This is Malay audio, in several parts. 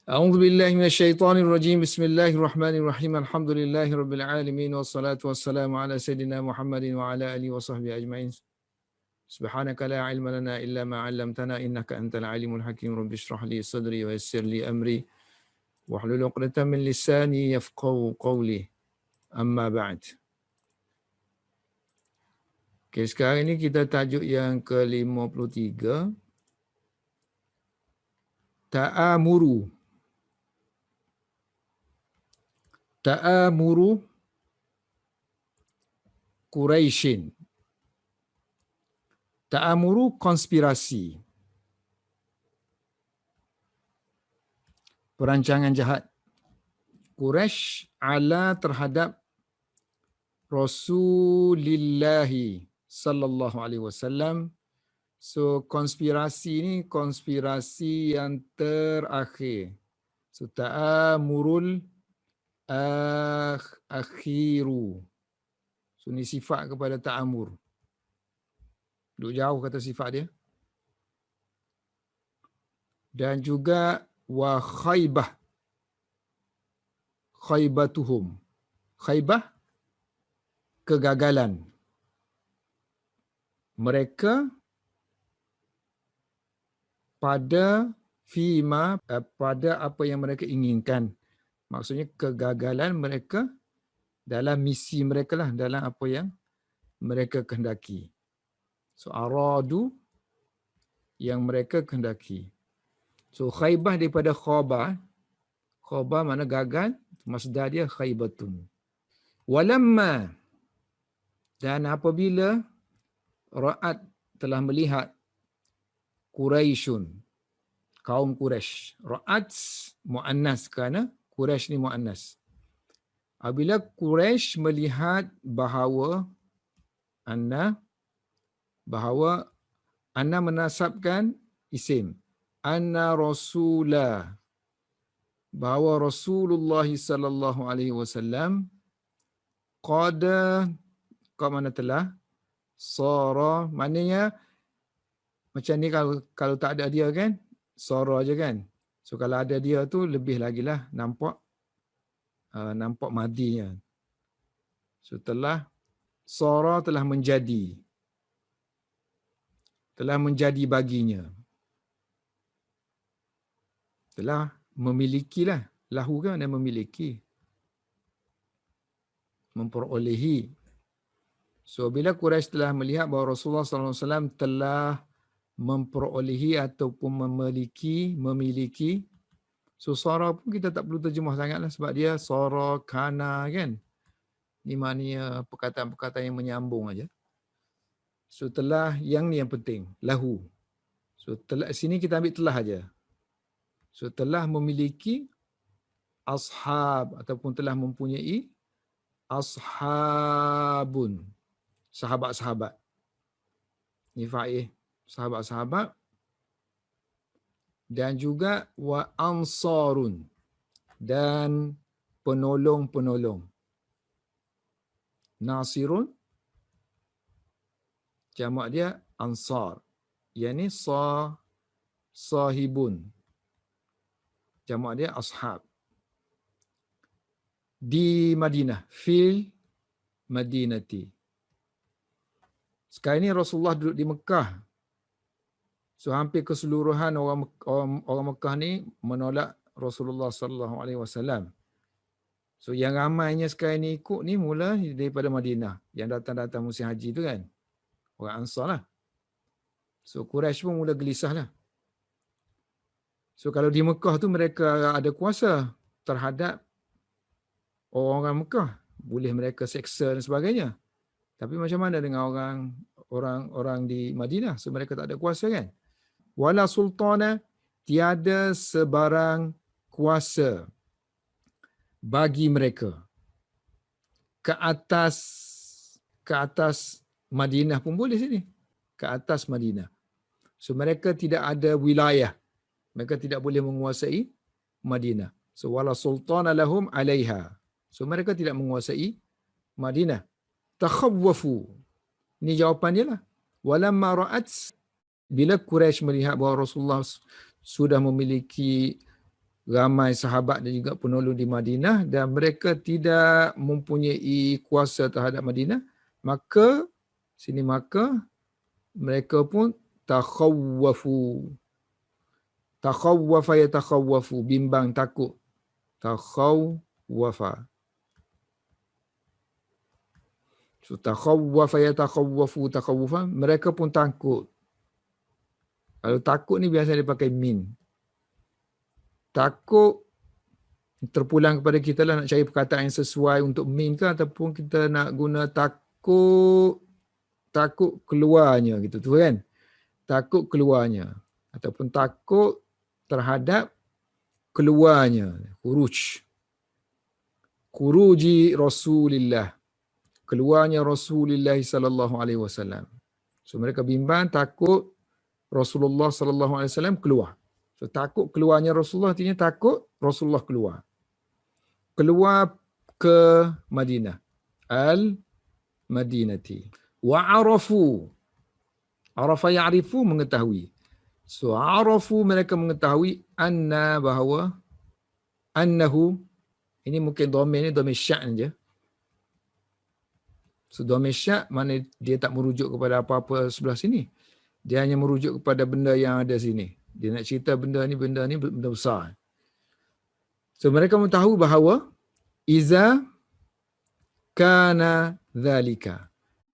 أعوذ بالله من الشيطان الرجيم بسم الله الرحمن الرحيم الحمد لله رب العالمين والصلاة والسلام على سيدنا محمد وعلى آله وصحبه أجمعين سبحانك لا علم لنا إلا ما علمتنا إنك أنت العليم الحكيم رب اشرح لي صدري ويسر لي أمري واحلل عقدة من لساني يفقهوا قولي أما بعد. Okay, sekarang ini kita tajuk yang ke-53, Ta'amuru. Ta'amuru Quraisyin. Ta'amuru konspirasi. Perancangan jahat Quraisy ala terhadap Rasulullah sallallahu alaihi wasallam. So konspirasi ini konspirasi yang terakhir. So ta'amurul akhiru. So ni sifat kepada ta'amur. Duduk jauh kata sifat dia. Dan juga wa khaybah. Khaybatuhum. Khaybah, kegagalan. Mereka pada apa yang mereka inginkan. Maksudnya kegagalan mereka dalam misi mereka lah, dalam apa yang mereka kehendaki. So aradu, yang mereka kehendaki. So khaybah daripada khaba. Khaba mana gagal, masdar dia khaybatun. Walamma, dan apabila ra'at telah melihat Quraisyun, kaum Quraisy. Ra'at muannas kerana Quraisy ni muannas. Apabila Quraisy melihat bahawa anna menasabkan isim. Anna Rasulah, bahawa Rasulullah sallallahu alaihi wasallam qad mana telah sara, maknanya macam ni kalau tak ada dia kan sara aja kan. So kalau ada dia tu lebih lagi lah nampak madinya. So sara telah menjadi baginya. Telah memilikilah. Lahu kan dan memiliki. Memperolehi. So bila Quraisy telah melihat bahawa Rasulullah SAW telah memperolehi ataupun memiliki. So sara pun kita tak perlu terjemah sangatlah sebab dia sara kana kan. Ni maknanya perkataan-perkataan yang menyambung aja. So telah, yang ni yang penting, lahu. So telah sini kita ambil telah aja. So telah memiliki ashab ataupun telah mempunyai ashabun, sahabat-sahabat. Ni fa'il, sahabat-sahabat. Dan juga wa ansarun, dan penolong-penolong. Nasirun, jamak dia ansar. Yani sahibun. Jamak dia ashab. Di Madinah, fil Madinati. Sekarang ini Rasulullah duduk di Mekah. So hampir keseluruhan orang Mekah ni menolak Rasulullah sallallahu alaihi wasallam. So yang ramainya sekarang ni ikut ni mula daripada Madinah, yang datang-datang musim haji tu kan. Orang Ansar lah. So Quraisy pun mula gelisah lah. So kalau di Mekah tu mereka ada kuasa terhadap orang Mekah, boleh mereka seksa dan sebagainya. Tapi macam mana dengan orang di Madinah? So mereka tak ada kuasa kan? Wala sultana, tiada sebarang kuasa bagi mereka ke atas Madinah pun boleh sini. Ke atas Madinah. So mereka tidak ada wilayah. Mereka tidak boleh menguasai Madinah. So wala sultana lahum alaiha. So mereka tidak menguasai Madinah. Takhawwafu. Ini jawapan dia lah. Walamma ra'at, bila Quraisy melihat bahawa Rasulullah sudah memiliki ramai sahabat dan juga penolong di Madinah dan mereka tidak mempunyai kuasa terhadap Madinah, maka mereka pun takhawwafu. Takhawwafa yatakhawwafu, bimbang takut. Takhawwafa. So takhawwafa yatakhawwafu takhawwufan, mereka pun takut. Kalau takut ni biasa dia pakai min. Takut terpulang kepada kita lah nak cari perkataan yang sesuai untuk min ke ataupun kita nak guna takut keluarnya gitu tu kan. Takut keluarnya ataupun takut terhadap keluarnya. Khuruji Rasulillah. Keluarnya Rasulullah sallallahu alaihi wasallam. So mereka bimbang takut Rasulullah sallallahu alaihi wasallam keluar. So takut keluarnya Rasulullah artinya takut Rasulullah keluar. Keluar ke Madinah. Al-Madinati. Wa arafu. Arafa ya'rifu, mengetahui. So arafu, mereka mengetahui annahu, ini mungkin domain ni domain syak' je. So domain syak' mana dia tak merujuk kepada apa-apa sebelah sini. Dia hanya merujuk kepada benda yang ada sini. Dia nak cerita benda ni benda besar. So mereka tahu bahawa iza kana dhalika.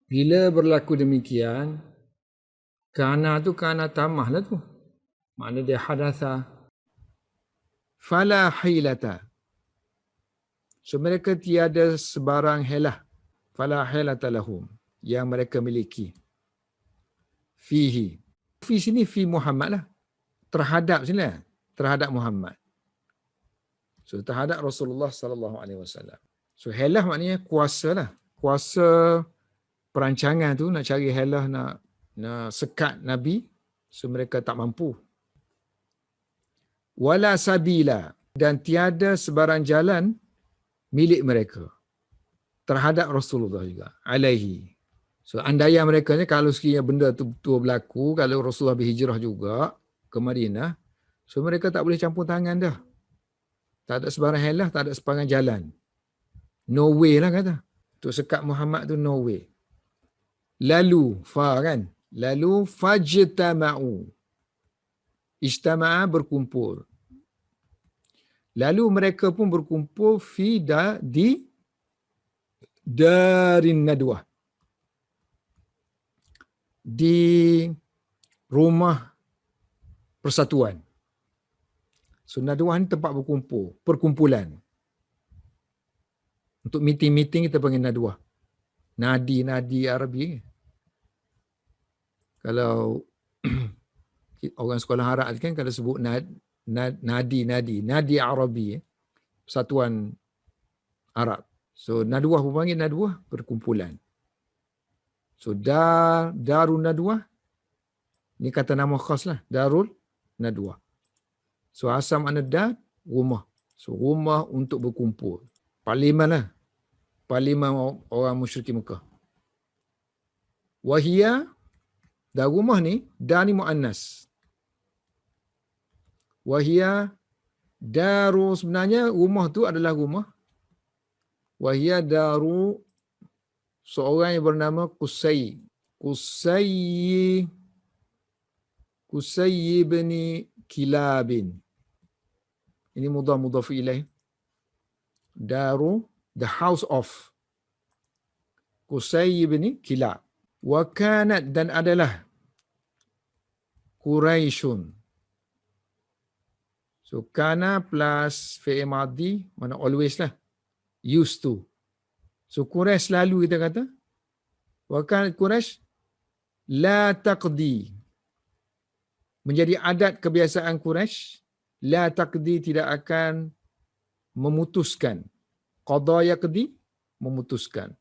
Bila berlaku demikian, kana tu kana tamah lah tu. Maknanya dia hadatha. Fala hilata. So mereka tiada sebarang helah. Fala hilata lahum. Yang mereka miliki. Fihi. Fi sini fi Muhammad lah. Terhadap sini lah. Terhadap Muhammad. So terhadap Rasulullah sallallahu alaihi wasallam. So helah maknanya kuasa lah. Kuasa perancangan tu nak cari helah nak sekat Nabi. So mereka tak mampu. Wala sabila, dan tiada sebarang jalan milik mereka terhadap Rasulullah juga alaihi. So andaian mereka ni kalau sekiranya benda tu berlaku, kalau Rasulullah berhijrah juga ke Madinah, so mereka tak boleh campur tangan dah. Tak ada sebarang helah, tak ada sebarang jalan. No way lah kata. Untuk sekat Muhammad tu no way. Lalu kan? Lalu fajtama'u. Ijtama'a, berkumpul. Lalu mereka pun berkumpul di Darin Nadwah. Di rumah persatuan. So Nadwah ni tempat berkumpul, perkumpulan. Untuk meeting-meeting kita panggil Nadwah. Nadi Arabi. Kalau orang sekolah Arab kan kalau sebut Nadi Arabi, persatuan Arab. So Nadwah pun panggil Nadwah, perkumpulan. So Darun Nadwah, ni kata nama khas lah, Darul Nadwah. So asal makna dar, rumah. So rumah untuk berkumpul. Parlimen lah. Parlimen orang musyrikin Mekah. Wahia, dan rumah ni, dar ni mu'annas. Wahia, daru, sebenarnya rumah tu adalah rumah. Wahia daru seorang yang bernama Qusay. Qusay bin Kilabin. Ini mudhaf ilaih. Daru, the house of Qusay bin Kilab. Wa kanat, dan adalah Quraisyun. So kana plus fi'il madhi, mana always lah. Used to. So Quraisy selalu kita kata. Wa kanat Quraisy la taqdi. Menjadi adat kebiasaan Quraisy, la taqdi, tidak akan memutuskan. Qada yaqdi, memutuskan.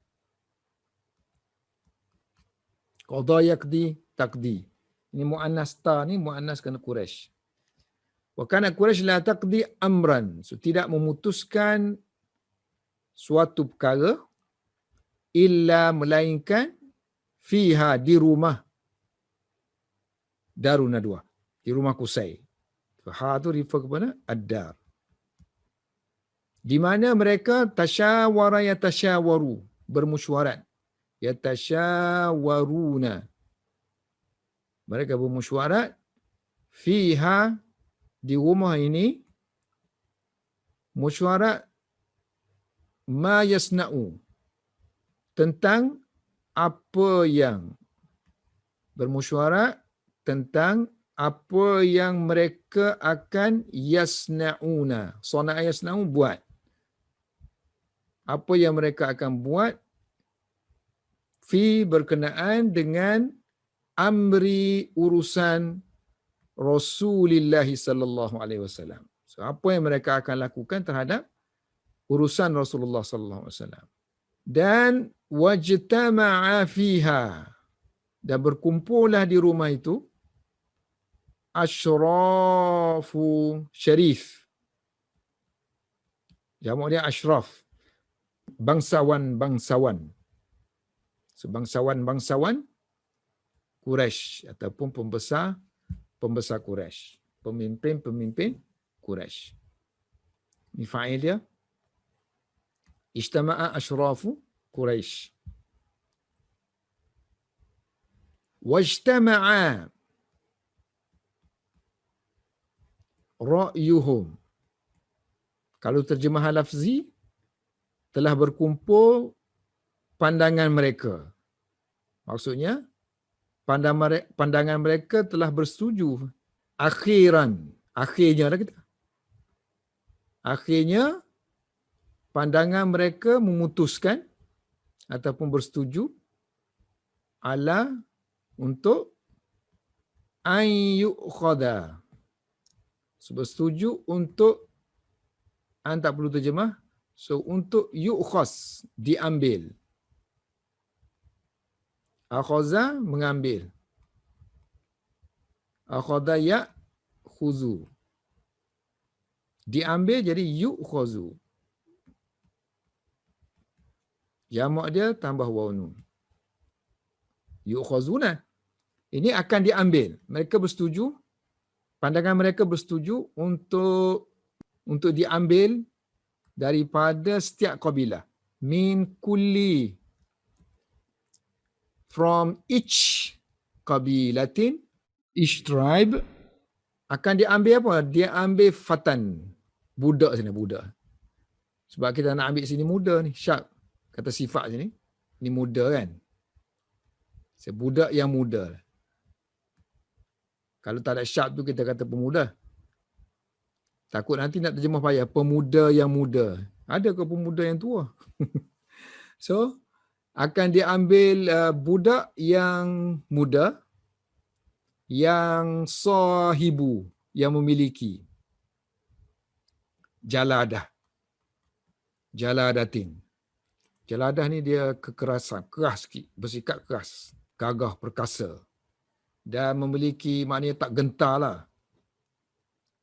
Qada yaqdi, taqdi. Ini mu'annas ta ni, mu'annas kena Quraisy. Wa kana Quraisy la taqdi amran. So tidak memutuskan suatu perkara illa, melainkan fiha, di rumah Darun Nadwah, di rumah Qusay. Ha tu refer kepada ad-dar. Di mana mereka tasyawara yatasyawaru, bermusyawarat. Yatasyawaruna. Mereka bermusyawarat fiha, di rumah ini, musyawarat ma yasna'u, tentang apa yang, bermusyawarat tentang apa yang mereka akan yasna'una. Sana'a yasna'u, buat. Apa yang mereka akan buat fi, berkenaan dengan amri, urusan Rasulullah sallallahu alaihi wasallam. So, apa yang mereka akan lakukan terhadap urusan Rasulullah sallallahu alaihi wasallam. Dan wajtama'a fiha, dan berkumpullah di rumah itu asyrafu, syarif. Jamak dia asyraf. Bangsawan-bangsawan. So, bangsawan-bangsawan Quraisy ataupun pembesar Quraisy. Pemimpin-pemimpin Quraisy. Ini fa'il dia. Ijtama'a asyrafu Quraisy. Wajtama'a ra'yuhum. Kalau terjemahan lafzi, telah berkumpul pandangan mereka. Maksudnya, pandangan mereka telah bersetuju. Akhirnya dah kita. Akhirnya, pandangan mereka memutuskan ataupun bersetuju ala, untuk ayyukhada. Bersetuju untuk, tak perlu terjemah. So, untuk yu'khas, diambil. Akhaza, mengambil. Akhadha ya'khuzu. Diambil jadi yu'khazu. Jamak dia tambah waw nun. Yu'khazuna. Ini akan diambil. Mereka bersetuju, pandangan mereka bersetuju untuk diambil daripada setiap kabilah. Min kulli, from each kabilatin, each tribe, akan diambil apa? Dia ambil fatan. Budak sini, budak. Sebab kita nak ambil sini muda ni, syab. Kata sifat sini, ni muda kan? Budak yang muda. Kalau tak ada syab tu kita kata pemuda. Takut nanti nak terjemah payah, pemuda yang muda. Ada ke pemuda yang tua? So, akan diambil budak yang muda, yang sahibu, yang memiliki. Jaladah. Jaladatin. Jaladah ni dia kekerasan, keras sikit, bersikap keras, gagah, perkasa. Dan memiliki, maknanya tak gentar lah.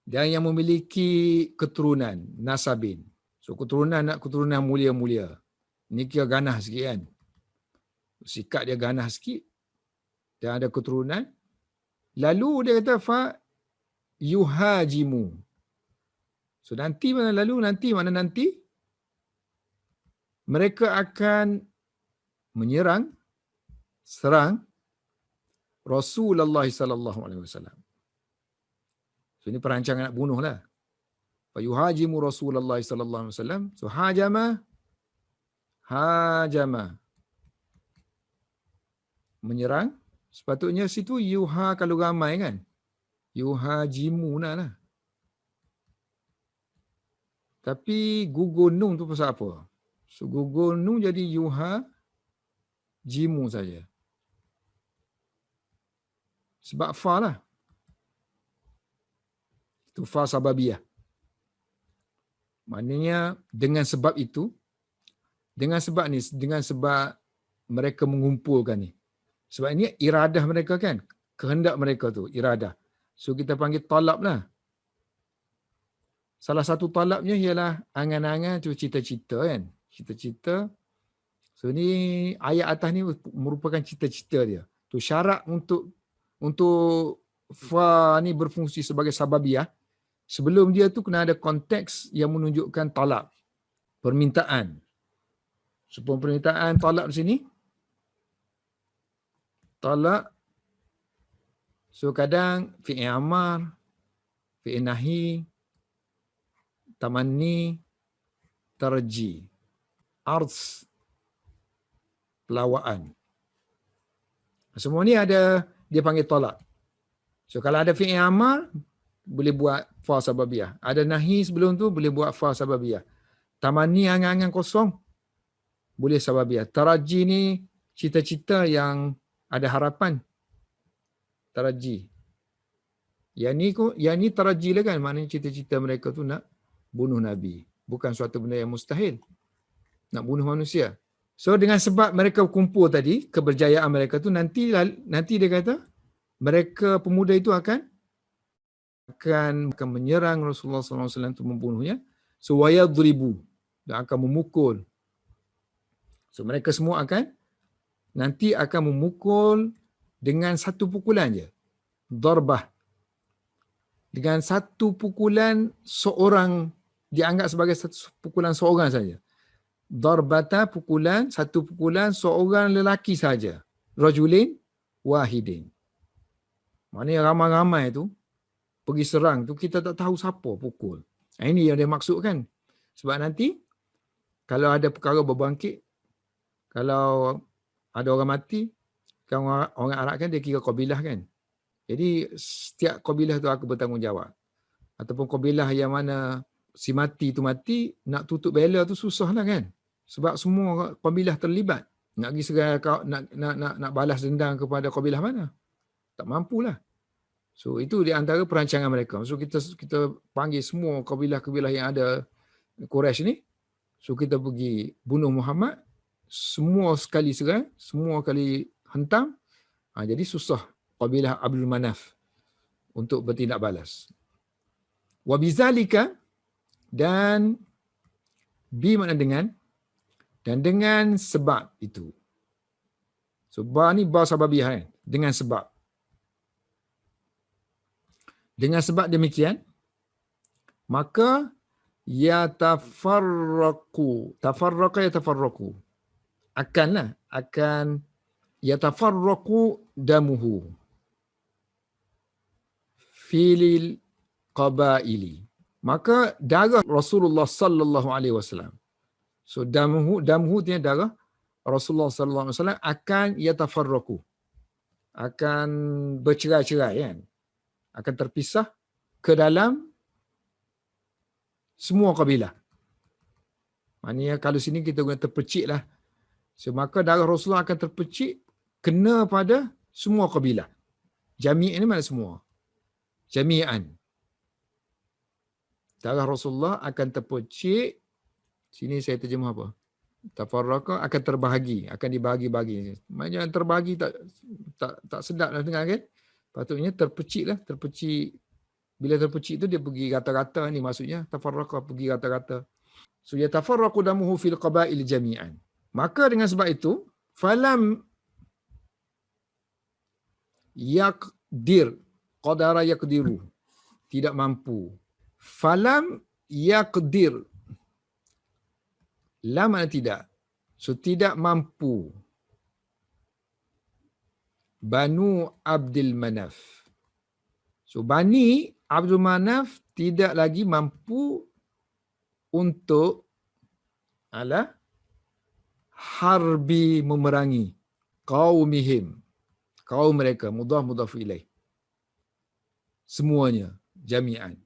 Dan yang memiliki keturunan, nasabin. So, keturunan mulia-mulia. Ni kira ganah sikit kan. Sikap dia ganah sikit. Dan ada keturunan. Lalu dia kata, fa yuhajimu. So, nanti mana lalu? Nanti mereka akan menyerang, serang Rasulullah sallallahu alaihi wasallam. So, ini perancangan nak bunuh lah. Fa yuhajimu Rasulullah sallallahu alaihi wasallam. So, hajama. Menyerang. Sepatutnya situ yuha kalau ramai kan. Yuhajimuna lah. Tapi gugur nun tu pasal apa? So, gugur nun jadi yuha jimu saja. Sebab fa lah. Itu fa sababiyah. Maknanya dengan sebab itu, dengan sebab mereka mengumpulkan ni. Sebab ini iradah mereka kan. Kehendak mereka tu, iradah. So, kita panggil talab lah. Salah satu talabnya ialah angan-angan tu, cita-cita kan. Cita-cita. So, ni ayat atas ni merupakan cita-cita dia. Tu syarat untuk fa ni berfungsi sebagai sababiyah. Sebelum dia tu kena ada konteks yang menunjukkan talab. permintaan. Sebuah permintaan talak di sini. Talak. So kadang fi'il amar, fi'il nahi, tamanni, tarji, arz, pelawaan. Semua ni ada dia panggil talak. So kalau ada fi'il amar boleh buat fa sababiyah. Ada nahi sebelum tu boleh buat fa sababiyah. Tamanni angan-angan kosong boleh sababiyah. Taraji ni cita-cita yang ada harapan. Taraji. Yang ni taraji lah kan, maknanya cita-cita mereka tu nak bunuh Nabi. Bukan suatu benda yang mustahil. Nak bunuh manusia. So dengan sebab mereka kumpul tadi, keberjayaan mereka tu nanti dia kata mereka pemuda itu akan menyerang Rasulullah SAW untuk membunuhnya. So wayadribu, dan akan memukul. So mereka semua nanti akan memukul dengan satu pukulan je. Darbah. Dengan satu pukulan seorang, dianggap sebagai satu pukulan seorang saja. Darbata pukulan, satu pukulan seorang lelaki saja. Rajulin wahidin. Maknanya ramai-ramai tu pergi serang tu kita tak tahu siapa pukul. Ini yang dia maksudkan. Sebab nanti kalau ada perkara berbangkit, kalau ada orang mati, kan orang Arab kan dia kira kabilah kan. Jadi setiap kabilah tu akan bertanggungjawab. Ataupun kabilah yang mana si mati tu mati, nak tutup bela tu susah lah kan. Sebab semua kabilah terlibat. Nak pergi serai, nak balas dendam kepada kabilah mana? Tak mampulah. So itu di antara perancangan mereka. So kita panggil semua kabilah-kabilah yang ada Quraisy ni. So kita pergi bunuh Muhammad, semua sekali serai, semua kali hentam. Jadi susah kabilah Abdul Manaf untuk bertindak balas. Wa bizalika, dan bi makna dengan, dan dengan sebab itu. So ba ni ba sababiyah kan? Dengan sebab. Dengan sebab demikian, maka yatafarraqu, yatafarraqu, akan yatafarraqu damuhu filil qabaili. Maka darah Rasulullah sallallahu alaihi wasallam. So damuhu dia darah Rasulullah sallallahu alaihi wasallam akan yatafarraqu, akan bercerai-cerai kan. Akan terpisah ke dalam semua kabilah. Maknanya kalau sini kita guna terpercik lah. So, maka darah Rasulullah akan terpercik kena pada semua kabilah. Jami' ini mana semua? Jami'an. Darah Rasulullah akan terpercik. Sini saya terjemah apa? Tafarraqa, akan terbahagi, akan dibahagi-bahagi. Maknanya terbahagi tak sedap nak dengar kan? Patutnya terpercik lah, terpercik. Bila terpercik tu dia pergi rata-rata, ni maksudnya tafarraqa, pergi rata-rata. So yatafarraqu damuhu fil qabail jami'an. Maka dengan sebab itu, falam yaqdir, qadara yaqdiru, tidak mampu. Falam yaqdir, lam makna tidak. So tidak mampu. Banu Abdul Manaf. So Bani Abdul Manaf tidak lagi mampu untuk harbi, memerangi qaumihim, kaum mereka, mudhaf ilaih. Semuanya, jami'an.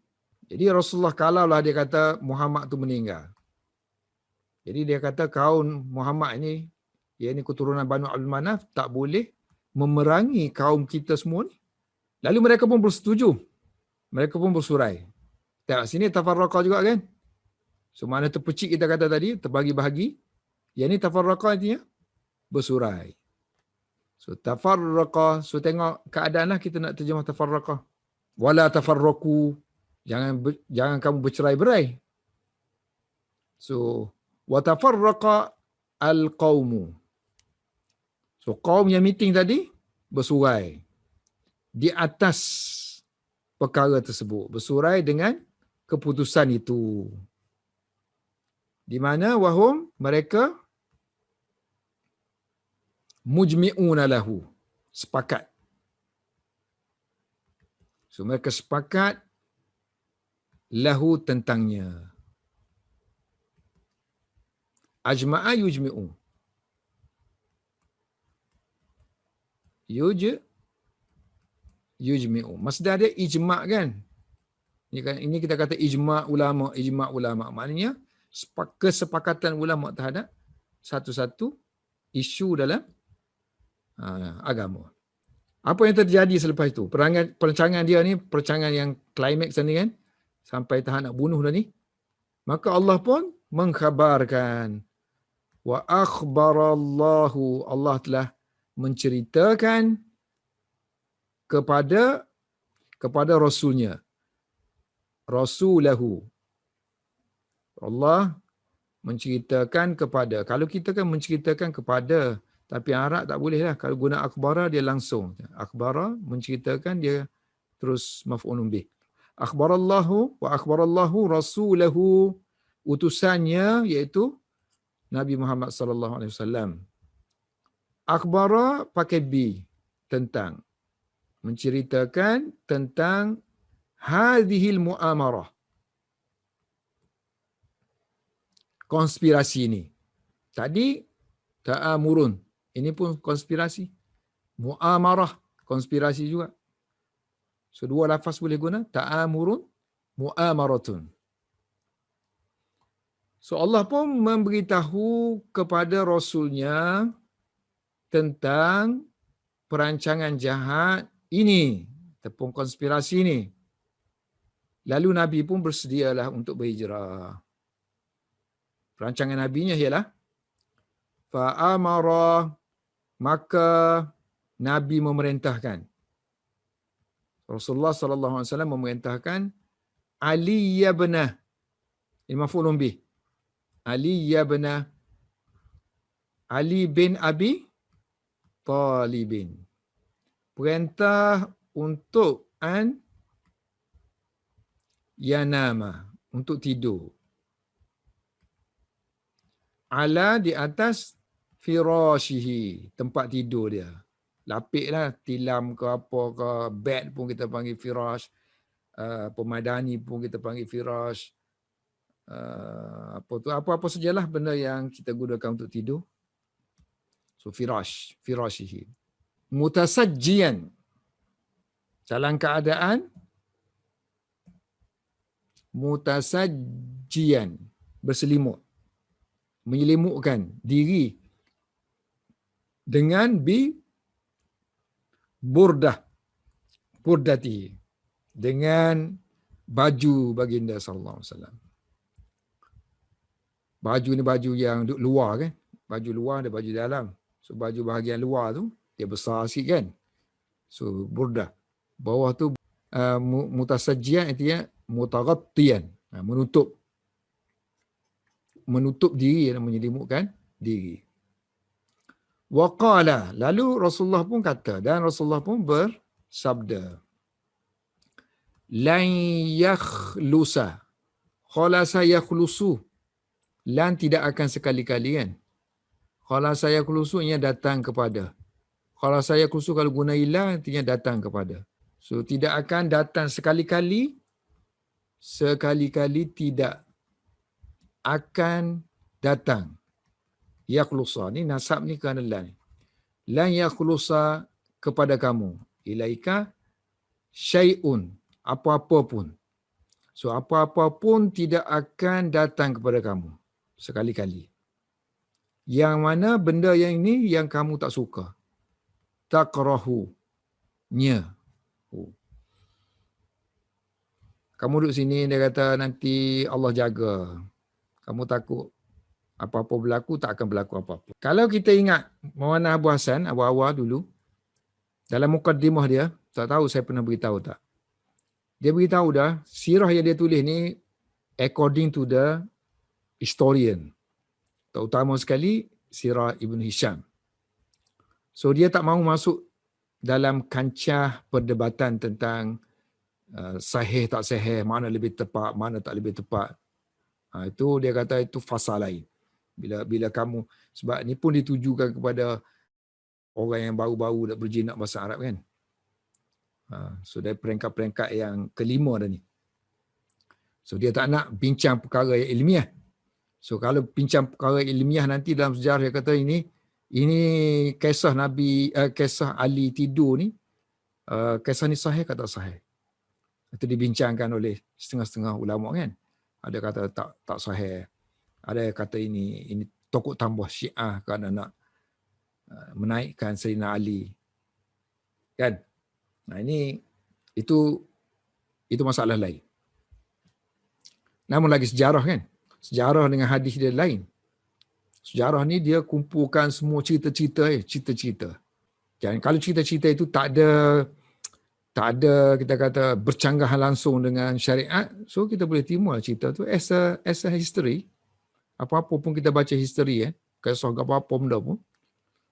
Jadi Rasulullah kalaulah dia kata Muhammad tu meninggal. Jadi dia kata kaum Muhammad ini, ia ni keturunan Banu Abdul Manaf, tak boleh memerangi kaum kita semua ni. Lalu mereka pun bersetuju. Mereka pun bersurai. Tak, sini tafarraqa juga kan? So mana terpercik kita kata tadi, terbagi-bahagi. Yang ni tafarraqa artinya bersurai. So tafarraqa, so tengok keadaan lah kita nak terjemah tafarraqa. Wala tafarraqu, jangan kamu bercerai-berai. So wa tafarraqa al-qaumu. So kaum yang meeting tadi bersurai di atas perkara tersebut, bersurai dengan keputusan itu. Di mana wahum mereka mujmi'una lahu, sepakat. So mereka sepakat lahu tentangnya. Ajma'a yujmi'u. Yujmi'u. Masdar dia ijma' kan? Ini kita kata ijma' ulama. Maknanya kesepakatan ulama terhadap satu-satu isu dalam agama. Apa yang terjadi selepas itu? Perancangan dia ni, perancangan yang klimaks ni kan, sampai tahap nak bunuh dah ni. Maka Allah pun mengkhabarkan, wa akhbarallahu, Allah telah menceritakan kepada Rasulnya. Rasulahu. Allah menceritakan kepada. Kalau kita kan menceritakan kepada, tapi Arab tak boleh lah. Kalau guna akhbara, dia langsung. Akhbara, menceritakan, dia terus maf'ulun bih. Akhbarallahu wa akhbarallahu rasulahu, utusannya iaitu Nabi Muhammad sallallahu alaihi wasallam. Akhbara pakai bi, tentang. Menceritakan tentang hadhil mu'amarah. Konspirasi ini. Tadi ta'amurun. Ini pun konspirasi. Mu'amarah, konspirasi juga. So, dua lafaz boleh guna. Ta'amurun, mu'amaratun. So, Allah pun memberitahu kepada Rasulnya tentang perancangan jahat ini, tepung konspirasi ini. Lalu Nabi pun bersedialah untuk berhijrah. Perancangan Nabinya ialah fa'amara, maka Nabi memerintahkan. Rasulullah sallallahu alaihi wasallam memerintahkan Ali ibn, ini maf'ulun bih. Ali bin Abi Talibin. Perintah untuk yanama, untuk tidur. Ala, di atas firashihi, tempat tidur dia. Lapik lah, tilam ke apa ke, bed pun kita panggil firash, pemadani pun kita panggil firash, apa-apa sajalah benda yang kita gunakan untuk tidur. So firashihi. Mutasajjian, dalam keadaan mutasajjian, berselimut, menyelimutkan diri dengan burdati, dengan baju baginda sallallahu alaihi wasallam. Baju ni baju yang duk luar kan? Baju luar ada baju dalam. So baju bahagian luar tu dia besar sikit kan? So burdah. Bawah tu mutasajjian, artinya mutaghattiyan, menutup diri dan menyelimutkan diri. Waqala, lalu Rasulullah pun kata, dan Rasulullah pun bersabda, lan yakhlusa, khalasa yakhlusu, lan tidak akan sekali-kali kan. Khalasa yakhlusu nya datang kepada. Khalasa yakhlusu kalau guna ila artinya datang kepada. So tidak akan datang sekali-kali tidak akan datang. Yakhlusa ni nasab ni kerana lan. Lan yakhlusa kepada kamu. Ilaika syai'un, apa-apa pun. So apa-apa pun tidak akan datang kepada kamu sekali-kali. Yang mana benda yang ini yang kamu tak suka. Takrahu-nya. Kamu duduk sini, dia kata nanti Allah jaga. Kamu takut apa-apa berlaku, tak akan berlaku apa-apa. Kalau kita ingat Maulana Abu Hasan, awal-awal dulu, dalam mukaddimah dia, tak tahu saya pernah beritahu tak. Dia beritahu dah, sirah yang dia tulis ni according to the historian. Terutama sekali sirah Ibn Hisham. So dia tak mahu masuk dalam kancah perdebatan tentang sahih tak sahih, mana lebih tepat, mana tak lebih tepat. Itu dia kata itu fasa lain. Bila kamu, sebab ni pun ditujukan kepada orang yang baru-baru nak berjinak bahasa Arab kan. So dari peringkat-peringkat yang kelima dah ni. So dia tak nak bincang perkara yang ilmiah. So kalau bincang perkara ilmiah nanti dalam sejarah dia kata ini kisah kisah Ali tidur ni, kisah ni sahih kata sahih. Itu dibincangkan oleh setengah-setengah ulama kan. Ada kata tak sahih. Ada yang kata ini tokoh tambah Syiah kerana nak menaikkan Sayyidina Ali. Kan? Nah itu masalah lain. Namun lagi sejarah kan. Sejarah dengan hadis dia lain. Sejarah ni dia kumpulkan semua cerita-cerita. Dan kalau cerita-cerita itu tak ada kita kata bercanggahan langsung dengan syariat, so kita boleh terima cerita tu as a history. Apa-apa pun kita baca history kisah apa-apa benda pun.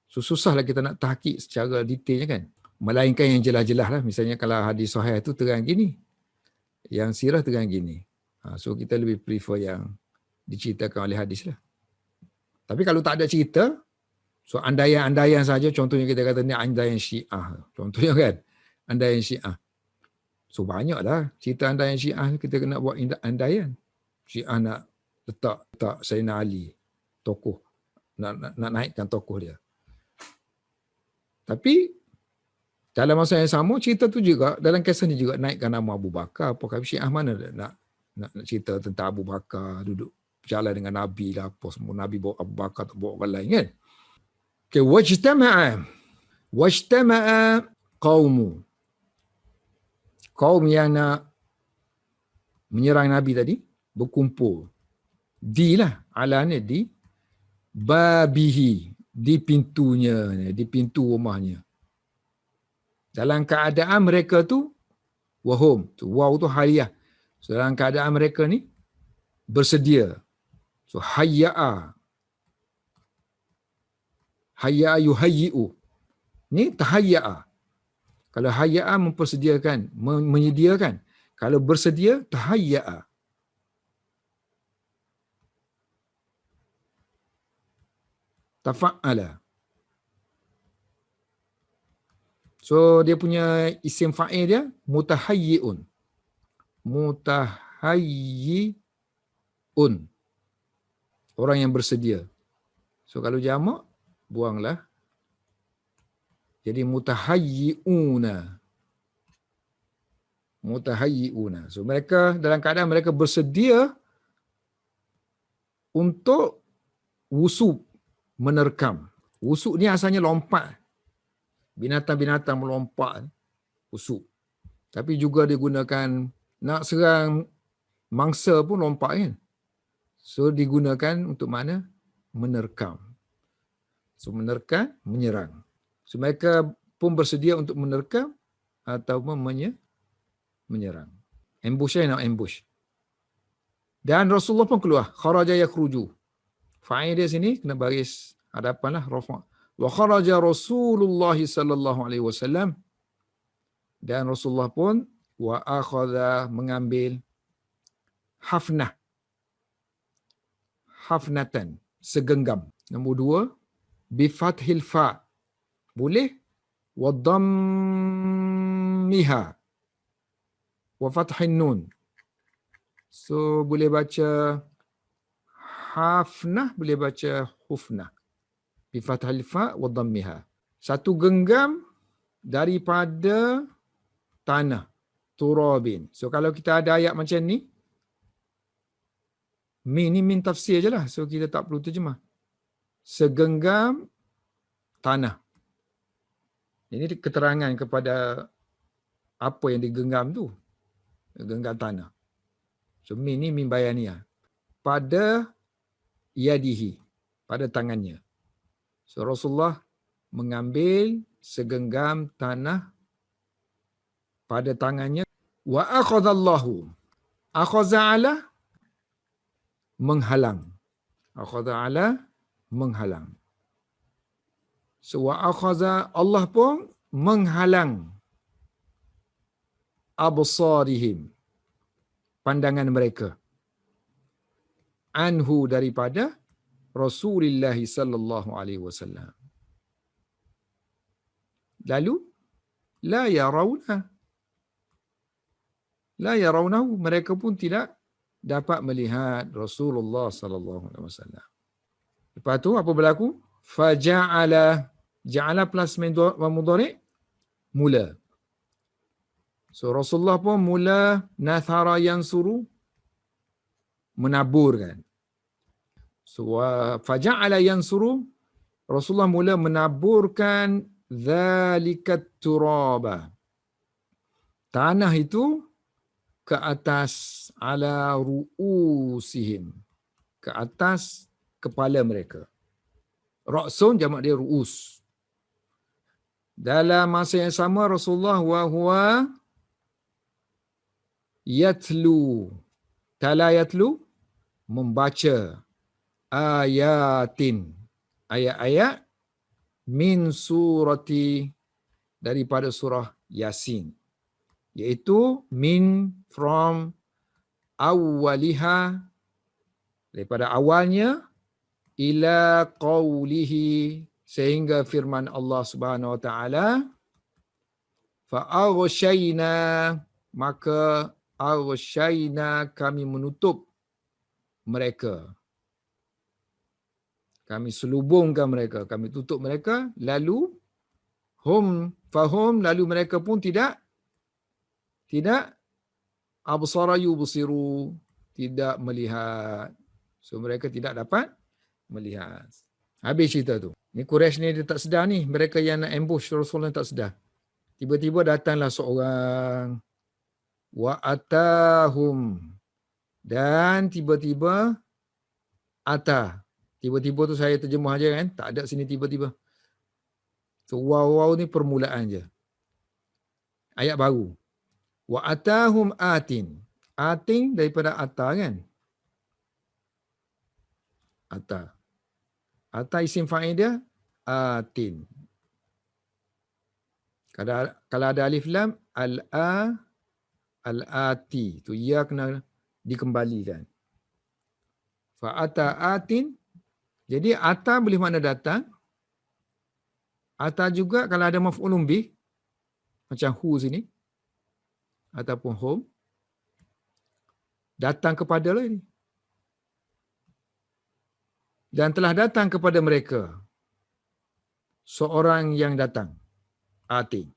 So susahlah kita nak tahqiq secara detailnya kan. Melainkan yang jelas-jelas lah. Misalnya kalau hadis sahih tu terang gini. Yang sirah terang gini. So kita lebih prefer yang diceritakan oleh hadis lah. Tapi kalau tak ada cerita, so andaian-andaian saja, contohnya kita kata ni andaian Syiah. Contohnya kan, andaian Syiah. So banyaklah cerita andaian Syiah kita kena buat andaian. Syiah nak letak Sayyidina Ali, tokoh. Nak naikkan tokoh dia. Tapi dalam masa yang sama, cerita tu juga, dalam kisah ni juga naikkan nama Abu Bakar. Apakah Syiah mana nak cerita tentang Abu Bakar, duduk berjalan dengan Nabi lah, apa semua. Nabi bawa Abu Bakar, tak bawa orang lain kan. Okay, wajtama'a qawmu. Kaum yang nak menyerang Nabi tadi, berkumpul. Di babihi, di pintunya, di pintu rumahnya. Dalam keadaan mereka tu, wahum, waw tu haliyah. So, dalam keadaan mereka ni, bersedia. So, hayya'a yuhayyi'u. Ni tahayya'a. Kalau hayya'a mempersediakan, menyediakan. Kalau bersedia, tahayya'a. Tafa'ala. So dia punya isim fa'il dia mutahayyi'un. Mutahayyi'un. Orang yang bersedia. So kalau jamak, buanglah. Jadi mutahayyi'una. Mutahayyi'una. So mereka dalam keadaan mereka bersedia untuk wusub, menerkam. Wusub ni asalnya lompat. Binatang-binatang melompat. Wusub. Tapi juga digunakan nak serang mangsa pun lompat kan. So digunakan untuk mana? Menerkam. So menerkam, menyerang. So mereka pun bersedia untuk menerkam ataupun menyerang. Ambush nak ambush. Dan Rasulullah pun keluar. Kharaja yakhruju. Fa'il dia sini kena baris hadapanlah rafa'. Wa kharaja Rasulullah sallallahu alaihi wasallam. Dan Rasulullah pun wa akhadha mengambil hafnatan, segenggam. Nombor 2, bi fathil fa. Boleh wa dhammiha wa fathin nun. So boleh baca hafnah, boleh baca hufnah. Bi fathil fa wa dhammiha. Satu genggam daripada tanah, turabin. So kalau kita ada ayat macam ni, ni min tafsir je lah. So kita tak perlu terjemah. Segenggam tanah. Ini keterangan kepada apa yang digenggam tu. Genggam tanah. So min ni min bayaniyah. Pada yadihi. Pada tangannya. So Rasulullah mengambil segenggam tanah pada tangannya. Wa akhadallahu. Akhaza'ala menghalang. Akhaza'ala menghalang. So wa akhaza, Allah pun menghalang absarihim, pandangan mereka. anhu daripada Rasulullah sallallahu alaihi wasallam. Lalu la yarawna, la yarawnahu, mereka pun tidak dapat melihat Rasulullah sallallahu alaihi wasallam. Lepas tu apa berlaku? Faja'ala, ja'ala plus mudhari' mula. So Rasulullah pun mula nathara yansuru, menaburkan. So faja'ala yansuru, Rasulullah mula menaburkan zalikat turaba, tanah itu ke atas, ala ru'usihim, ke atas kepala mereka. Ra'sun jamak dia ru'us. Dalam masa yang sama Rasulullah wa huwa yatlu, tala yatlu, membaca ayatin, ayat-ayat min surati, daripada surah Yasin, iaitu min, from, awwaliha, daripada awalnya, ila qawlihi, sehingga firman Allah Subhanahu wa taala, fa aghshayna, maka aghshayna, kami menutup mereka, kami selubungkan mereka, kami tutup mereka, lalu fahum, lalu mereka pun tidak absara yubsiru, tidak melihat. So mereka tidak dapat melihat. Habis cerita tu. Ni Quraisy ni dia tak sedar ni, mereka yang nak ambush Rasulullah tak sedar. Tiba-tiba datanglah seorang, wa atahum, dan tiba-tiba ata. Tiba-tiba tu saya terjemah aja kan, tak ada sini tiba-tiba. So wow ni permulaan je. Ayat baru. Wa atahum atin. Atin daripada ata kan? Ata. Ata isim fa'il dia atin. Kalau ada alif lam, al-ati. Tu ia kena dikembalikan. Fa'ata atin. Jadi ata boleh makna datang. Ata juga kalau ada maf'ulun bih, macam hu sini, ataupun hum, datang kepada lah ini. Dan telah datang kepada mereka seorang yang datang. Atin.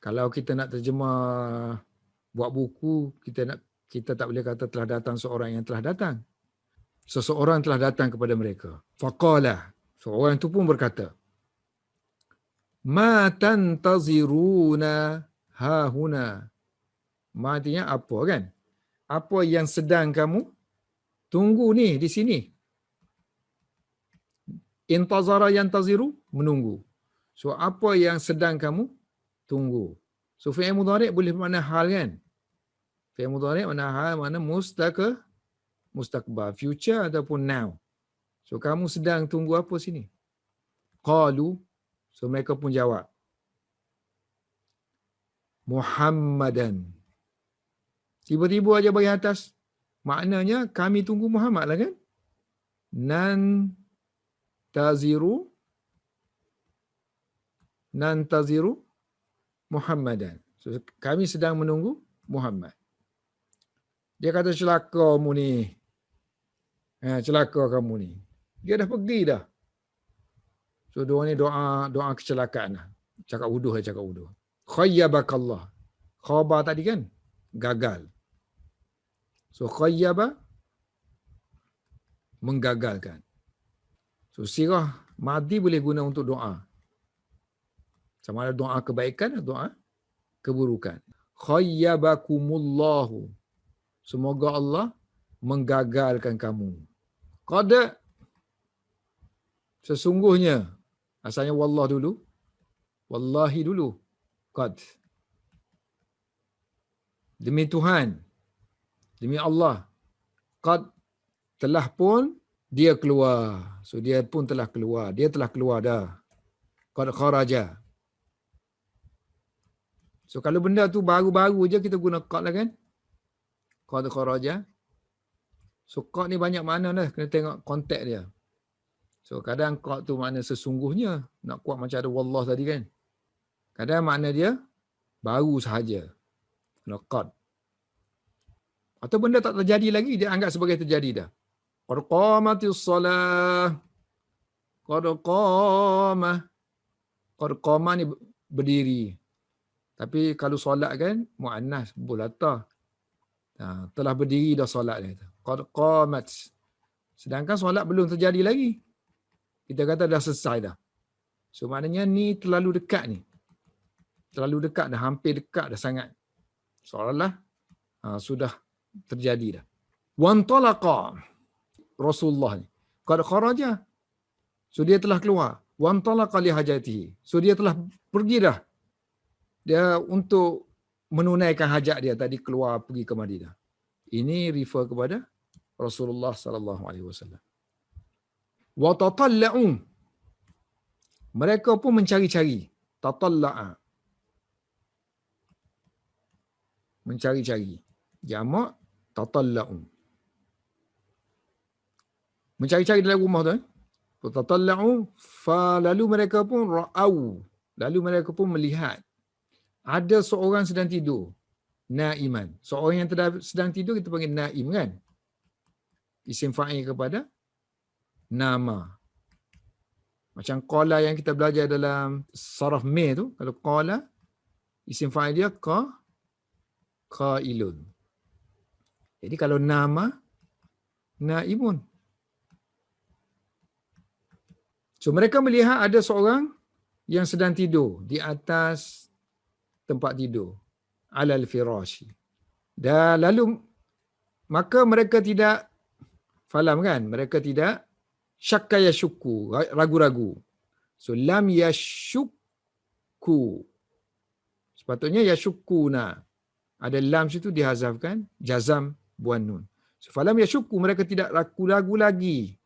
Kalau kita nak terjemah buat buku, kita tak boleh kata telah datang seorang yang telah datang. Seseorang telah datang kepada mereka. Faqala, seorang itu pun berkata, ma tantaziruna hahuna. Ma artinya apa kan? Apa yang sedang kamu tunggu ni di sini? Intazara yantaziru, menunggu. So apa yang sedang kamu tunggu? So fi'il mudhari' boleh bermakna hal kan? Fi'il mudhari' makna hal, makna mustaqbal, future ataupun now. So kamu sedang tunggu apa sini? Qalu, so mereka pun jawab, Muhammadan. Tiba-tiba aja bagi atas, maknanya kami tunggu Muhammad lah kan? Nan taziru Muhammadan. So, kami sedang menunggu Muhammad. Dia kata celaka kamu ni. Celaka kamu ni. Dia dah pergi dah. So doa ni doa kecelakaan lah. Cakap wuduh. Khayyabakallah. Khabar tadi kan? Gagal. So khayyaba, menggagalkan. So sirah madi boleh guna untuk doa. Sama ada doa kebaikan atau doa keburukan. Khayyabakumullahu. Semoga Allah menggagalkan kamu. Qad, sesungguhnya, asalnya wallah dulu. Wallahi dulu. Qad. Demi Tuhan. Demi Allah. Qad, telah pun dia keluar. So dia pun telah keluar. Dia telah keluar dah. Qad kharaja. So kalau benda tu baru-baru je kita guna qad lah kan? Qad kharaja. So qad ni banyak makna dah, kena tengok konteks dia. So kadang qad tu makna sesungguhnya, nak kuat macam ada wallah tadi kan. Kadang makna dia baru sahaja. Qad. Atau benda tak terjadi lagi, dia anggap sebagai terjadi dah. Qad qamatis salah. Qad qamah. Qad qamah ni berdiri. Tapi kalau solat kan, mu'annas, bulata. Telah berdiri dah solat dia. Qad qamat. Sedangkan solat belum terjadi lagi. Kita kata dah selesai dah. So maknanya ni terlalu dekat ni. Terlalu dekat dah, hampir dekat dah sangat. Seolah-olah sudah terjadi dah. Wantalaqa Rasulullah ni. Qad kharaja. So dia telah keluar. Wantalaqa li hajatihi. So dia telah pergi dah. Dia untuk menunaikan hajat dia tadi keluar pergi ke Madinah. Ini refer kepada Rasulullah sallallahu alaihi wasallam. Wa tatalla'u. Mereka pun mencari-cari. Tatalla'a. Mencari-cari. Jamak tatalla'u. Mencari-cari dalam rumah tu. Tatalla'u. Lalu mereka pun ra'au. Lalu mereka pun melihat. Ada seorang sedang tidur. Naiman. Seorang yang sedang tidur kita panggil naim kan. Isim fa'il kepada nama. Macam qala yang kita belajar dalam saraf me tu. Kalau qala, isim fa'il dia qailun. Jadi kalau nama, naimun. So mereka melihat ada seorang yang sedang tidur di atas tempat tidur. Alal firashi. Dan lalu, maka mereka tidak falam kan? Mereka tidak syakka yashukku, ragu-ragu. So lam yashukku. Sepatutnya yashukkuna. Ada lam situ dihazafkan, jazam buan nun. So falam yashukku, mereka tidak ragu-ragu lagi.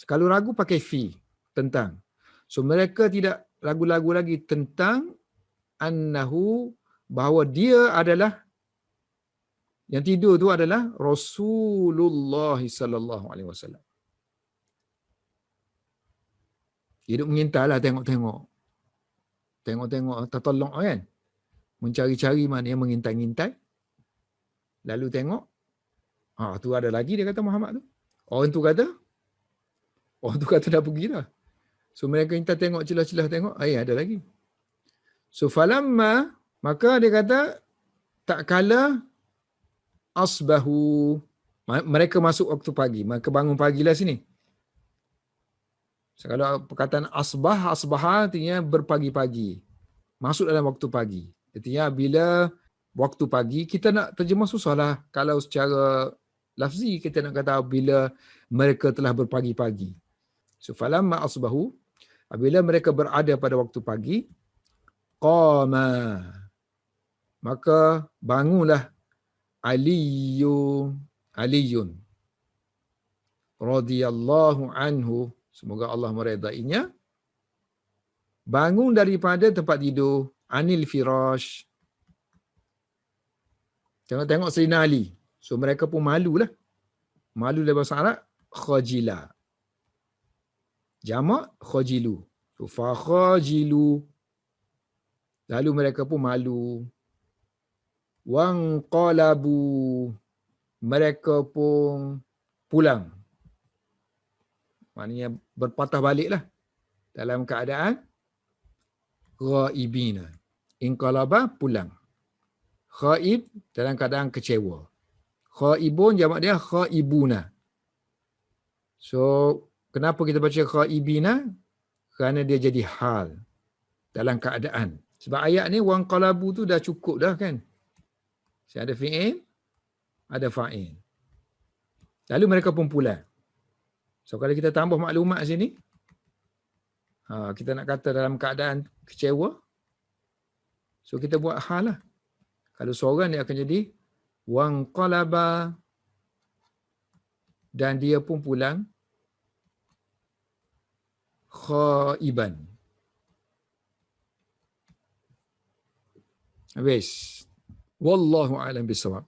Kalau ragu pakai fi, tentang. So mereka tidak ragu-ragu lagi tentang annahu, bahawa dia adalah, yang tidur tu adalah Rasulullah sallallahu alaihi wasallam. Hidup mengintai lah, tengok-tengok. Tengok-tengok, tatalluk kan. Mencari-cari mana yang mengintai-ngintai. Lalu tengok, tu ada lagi dia kata Muhammad tu. Orang tu kata dah pergi dah. So mereka minta tengok celah-celah tengok, ada lagi. So falamma, maka dia kata tak kala asbahu, mereka masuk waktu pagi, mereka bangun pagilah sini. So, kalau perkataan asbaha artinya berpagi-pagi. Masuk dalam waktu pagi. Artinya bila waktu pagi, kita nak terjemah susahlah. Kalau secara lafzi kita nak kata bila mereka telah berpagi-pagi. So falamma asbahu, apabila mereka berada pada waktu pagi, qama, maka bangunlah Aliyun radhiyallahu anhu, semoga Allah meredainya, bangun daripada tempat tidur, anil firash. Tengok Sayyidina Ali. So mereka pun malulah. Malu dalam bahasa Arab, khajila. Jamak khajilu. So fa khajilu. Lalu mereka pun malu. Wanqalabu, mereka pun pulang. Maknanya berpatah baliklah dalam keadaan ghaibina. Inqalaba, pulang. Ghaib, dalam keadaan kecewa. Ghaibun, jamak dia ghaibuna. So kenapa kita baca ghaibina? Kerana dia jadi hal dalam keadaan. Sebab ayat ni wanqalabu tu dah cukup dah kan. Ada fi'il, ada fa'il. Lalu mereka pun pulang. So kalau kita tambah maklumat sini, kita nak kata dalam keadaan kecewa, so kita buat hal lah. Kalau seorang dia akan jadi wanqalaba, dan dia pun pulang khaiban. Habis. Wallahu a'lam bissawab.